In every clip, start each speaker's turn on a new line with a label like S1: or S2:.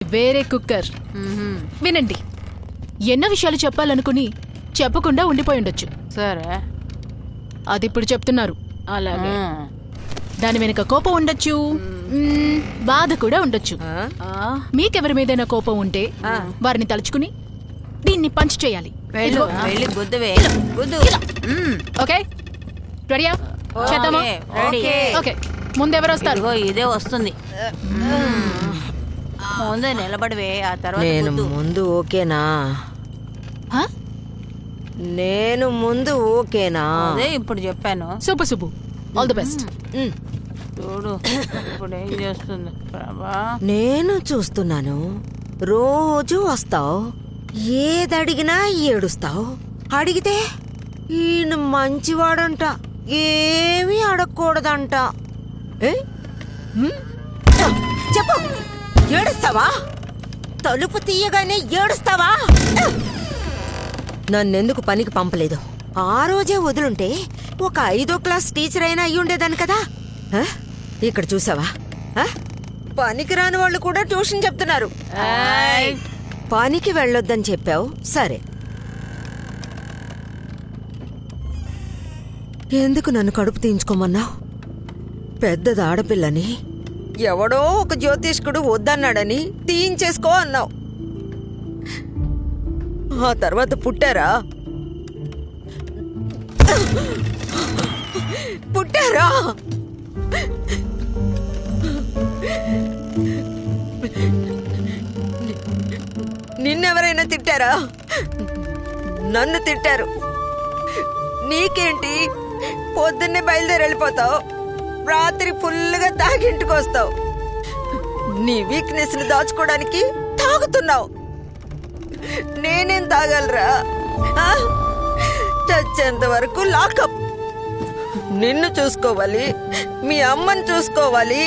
S1: వేరే కుక్కర్. వినండి, ఎన్నో విషయాలు చెప్పాలనుకుని చెప్పకుండా ఉండిపోయి ఉండొచ్చు.
S2: సరే,
S1: అది ఇప్పుడు చెప్తున్నారు.
S2: అలాగే.
S1: దాని వెనుక కోపం ఉండొచ్చు, బాధ కూడా ఉండొచ్చు. మీకెవరి మీదైనా కోపం ఉంటే వారిని తలుచుకుని దీన్ని పంచ్ చేయాలి. ఓకే, రెడీయా? చేద్దామా? ఓకే, ముందెవరు వస్తారు?
S2: ఇదే వస్తుంది. ముందే నిలబడివే, ఆ తర్వాత
S3: నేను ముందు ఓకేనా? నేను ముందు ఓకేనా?
S2: అదే ఇప్పుడు చెప్పాను.
S1: Super Subbu, all the best.
S2: చూడు ఇప్పుడు ఏం చేస్తుంది ప్రభా.
S3: నేను చూస్తున్నాను. రోజు వస్తావు, ఏదడిగినా ఏడుస్తావు. అడిగితే ఈయన మంచివాడంట, ఏమీ అడగకూడదంట. చెప్పు, ఏడుస్తావా? తలుపు తీయగానే ఏడుస్తావా? నన్నెందుకు పనికి పంపలేదు? ఆ రోజే వదులుంటే ఒక 5వ క్లాస్ టీచర్ అయినా అయ్యి ఉండేదాన్ని కదా. ఇక్కడ చూసావా, పనికి రాని వాళ్ళు కూడా ట్యూషన్ చెప్తున్నారు. పనికి వెళ్ళొద్దని చెప్పావు, సరే. ఎందుకు నన్ను కడుపు తీయించుకోమన్నావు? పెద్దది ఆడపిల్లని ఎవడో ఒక జ్యోతిష్కుడు వద్దన్నాడని తీయించేసుకో అన్నావు. ఆ తర్వాత పుట్టారా? నిన్నెవరైనా తిట్టారా? నన్ను తిట్టారు. నీకేంటి, పొద్దున్నే బయలుదేరి వెళ్ళిపోతావు, రాత్రి ఫుల్గా తాగింటికి వస్తావు. నీ వీక్నెస్ ని దాచుకోవడానికి తాగుతున్నావు. నేనేం తాగలరా? చచ్చేంత వరకు లాకప్. నిన్ను చూసుకోవాలి, మీ అమ్మని చూసుకోవాలి.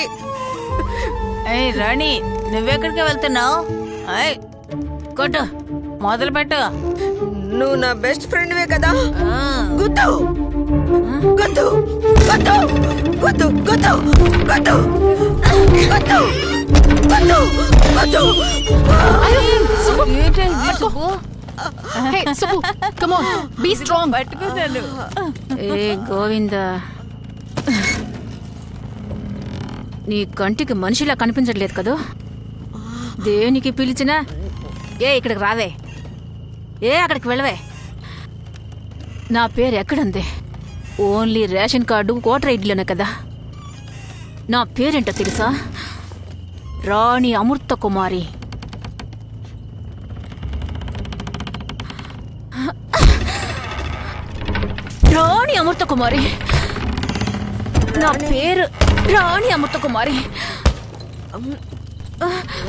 S2: రాణి, నువ్వెక్కడికి వెళ్తున్నావు? కొట్టు, మొదలు పెట్టు.
S3: నువ్వు నా బెస్ట్ ఫ్రెండ్వే కదా. గుద్దు గుద్దు గుద్దు గుద్దు గుద్దు గుద్దు గుద్దు గుద్దు గుద్దు.
S2: పట్టుకున్నాను. ఏ గోవిందా, నీ కంటికి మనిషిలా కనిపించట్లేదు కదా. దేనికి పిలిచినా ఇక్కడికి రావే, అక్కడికి వెళ్ళవే. నా పేరు ఎక్కడుంది? ఓన్లీ రేషన్ కార్డు, ఓటర్ ఐడిలోనే కదా. నా పేరేంటో తెలుసా? రాణి అమృత కుమారి. రాణి అమృత కుమారి, నా పేరు రాణి అమృత కుమారి.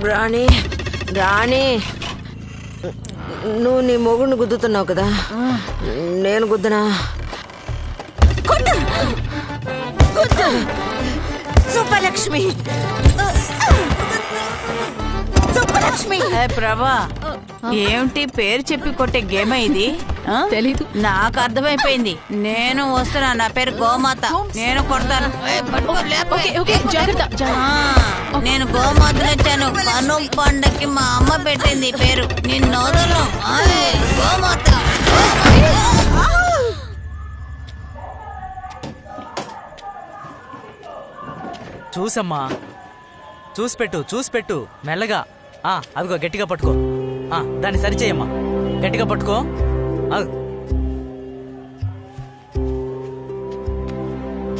S3: రాణి, రాణి, నువ్వు నీ మొగుడిని గుద్దుతున్నావు కదా, నేను గుద్దనా? సుబ్బలక్ష్మి, సుబ్బలక్ష్మి.
S2: ప్రభా, ఏమిటి పేరు చెప్పి కొట్టే గేమ్ ఇది?
S1: తెలీదు,
S2: నాకు అర్థమైపోయింది. నేను వస్తున్నా, నా పేరు గోమాత. నేను కొడతాను. నేను గోమాతను వచ్చాను. కను పండకి మా అమ్మ పెట్టింది పేరు. నిన్ను వదలను. గోమాత.
S4: చూసమ్మా, చూసిపెట్టు మెల్లగా. అదిగో గట్టిగా పట్టుకో. దాన్ని సరిచేయమ్మా, గట్టిగా పట్టుకో.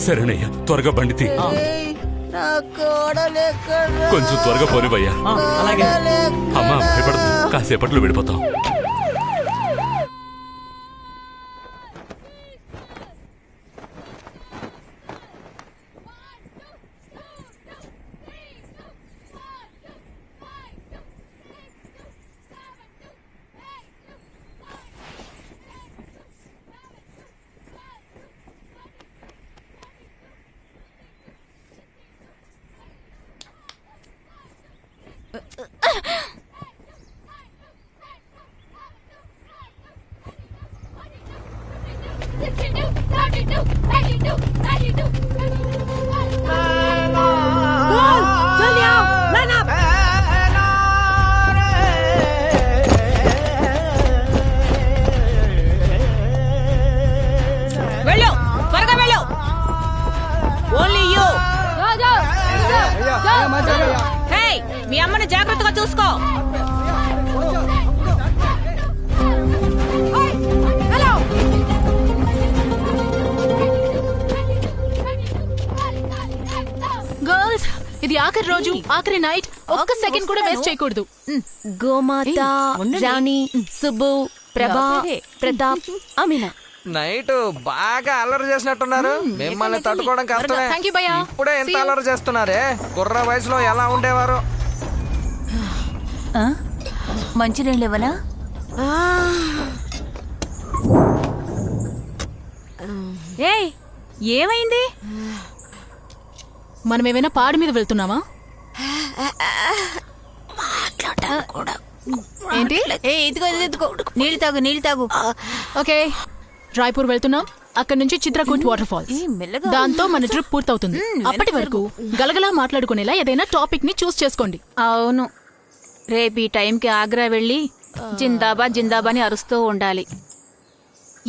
S5: సరేనయ్యా, త్వరగా బండి తీ. కొంచెం త్వరగా పోనివయ్యా.
S4: అలాగే
S5: అమ్మా, భయపడదు, కాసేపట్లో వెళ్ళిపోతాం.
S2: జాగ్రత్తగా చూసుకో.
S1: గర్ల్స్, ఇది ఆఖరి రోజు, ఆఖరి నైట్. ఒక్క సెకండ్ కూడా వేస్ట్ చేయకూడదు.
S6: గోమాత, రాణి, సుబ్బు, ప్రభా, ప్రతాప్, అమీనా.
S7: నైట్ బాగా అల్లరి చేసినట్టున్నారు. మిమ్మల్ని తట్టుకోవడం కష్టమే.
S1: Thank you, భయ్యా.
S7: ఇప్పుడే ఎంత
S1: See you.
S7: అల్లరి చేస్తున్నారే. కుర్ర వయసులో ఎలా ఉండేవారు?
S2: మంచినీళ్ళు ఇవ్వనా?
S6: ఏయ్, ఏమైంది?
S1: మనం ఏమైనా పాడి మీద వెళ్తున్నావా? ఏంటి?
S2: ఇదిగో నీళ్ళు తాగు, నీళ్ళు తాగు.
S1: ఓకే, రాయ్పూర్ వెళ్తున్నాం. అక్కడ నుంచి చిత్రకూట్ వాటర్ ఫాల్స్.
S2: మెల్లగా.
S1: దాంతో మన ట్రిప్ పూర్తవుతుంది. అప్పటి వరకు గలగలా మాట్లాడుకునేలా ఏదైనా టాపిక్ ని చూస్ చేసుకోండి.
S6: అవును, రేపు ఈ టైంకి ఆగ్రా వెళ్ళి జిందాబాద్ జిందాబాద్ అని అరుస్తూ ఉండాలి.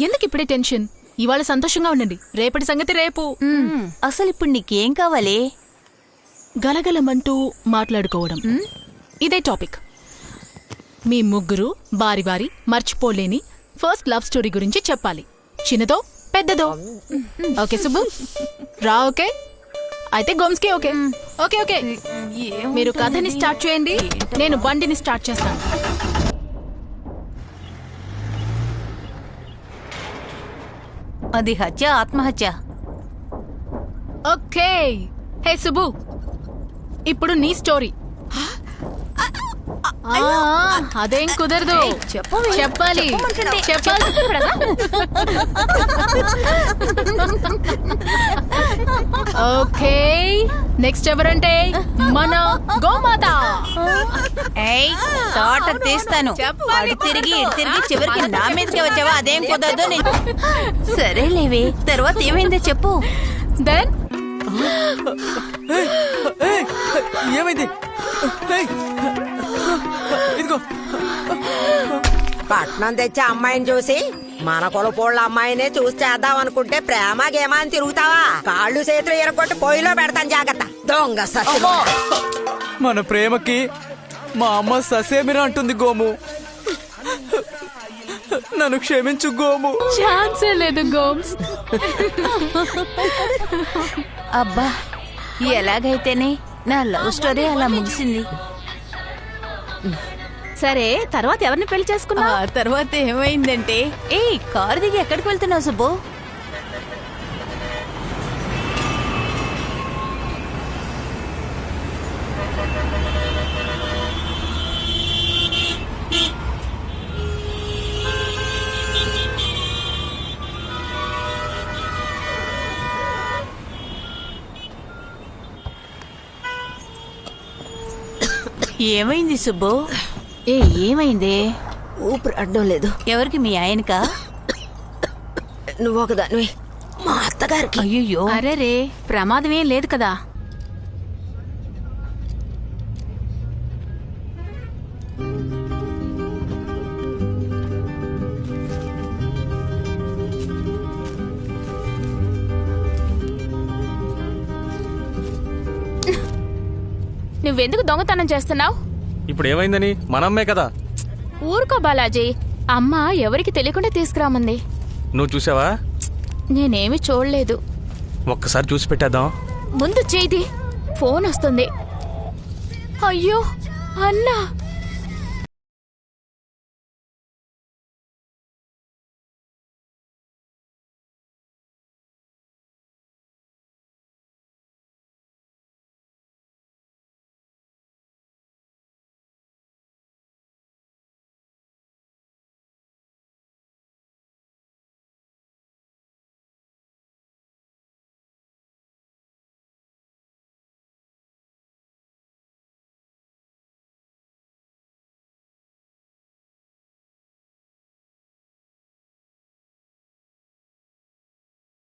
S1: ఎందుకు ఇప్పుడే టెన్షన్? ఇవాళ సంతోషంగా ఉండండి. రేపటి సంగతి రేపు.
S2: అసలు ఇప్పుడు నీకేం కావాలి?
S1: గలగలమంటూ మాట్లాడుకోవడం, ఇదే టాపిక్. మీ ముగ్గురు బారి బారి మర్చిపోలేని ఫస్ట్ లవ్ స్టోరీ గురించి చెప్పాలి. చిన్నదో పెద్దదో. ఓకే సుబ్బు, రా. ఓకే అయితే గోమ్స్కి ఓకే. ఓకే ఓకే, మీరు కథని స్టార్ట్ చేయండి, నేను బండిని స్టార్ట్ చేస్తాను.
S2: అది హత్య, ఆత్మహత్య.
S1: ఓకే, హే సుబ్బు, ఇప్పుడు నీ స్టోరీ. అదేం కుదరదు, చెప్పాలి. ఓకే, నెక్స్ట్ ఎవరంటే మన గోమాత.
S2: ఏయ్, తోట తీస్తాను. అటు తిరిగి ఇటు తిరిగి చివరికి నా మీదకి వచ్చావా? అదేం కుదరదు. సరేలేవే, తర్వాత ఏమైందో చెప్పు.
S1: దెన్
S7: ఏమైంది? ఏయ్, ఇదిగో.
S3: పట్నం తెచ్చే అమ్మాయిని చూసి మన కులపోళ్ళ అమ్మాయినే చూసి చేద్దాం అనుకుంటే ప్రేమ గేమా అని తిరుగుతావా? కాళ్ళు చేతులు ఎరగొట్టి పొయ్యిలో పెడతాను, జాగ్రత్త. దొంగ సచ్చి.
S7: మన ప్రేమకి మా అమ్మ ససేమిరా అంటుంది గోము. నన్ను క్షమించు గోము.
S1: ఛాన్సే లేదు గోమ్స్.
S2: అబ్బా, ఎలాగైతేనే నా లవ్ స్టోరీ అలా ముగిసింది.
S6: సరే, తర్వాత ఎవరిని పెళ్లి చేసుకున్నా?
S2: తర్వాత ఏమైందంటే, కారు దిగి ఎక్కడికి వెళ్తున్నావు సుబ్బు? ఏమైంది సుబ్బు?
S6: ఏమైంది?
S3: ఊపిరి అడ్డం లేదు.
S2: ఎవరికి? మీ ఆయనకా?
S3: నువ్వు ఒకదానివి, మా అత్తగారికి.
S2: అయ్యో,
S6: అరే రే, ప్రమాదం ఏం లేదు కదా? నువ్వెందుకు దొంగతనం చేస్తున్నావు?
S7: ఇప్పుడు ఏమైందని? మనమ్మే కదా.
S6: ఊరుకో బాలాజీ, అమ్మ ఎవరికి తెలియకుండా తీసుకురామంది.
S7: నువ్వు చూసావా?
S6: నేనేమి చూడలేదు.
S7: ఒక్కసారి చూసి పెట్టేద్దాం.
S6: ముందు చేయి, ఫోన్ వస్తుంది. అయ్యో అన్నా,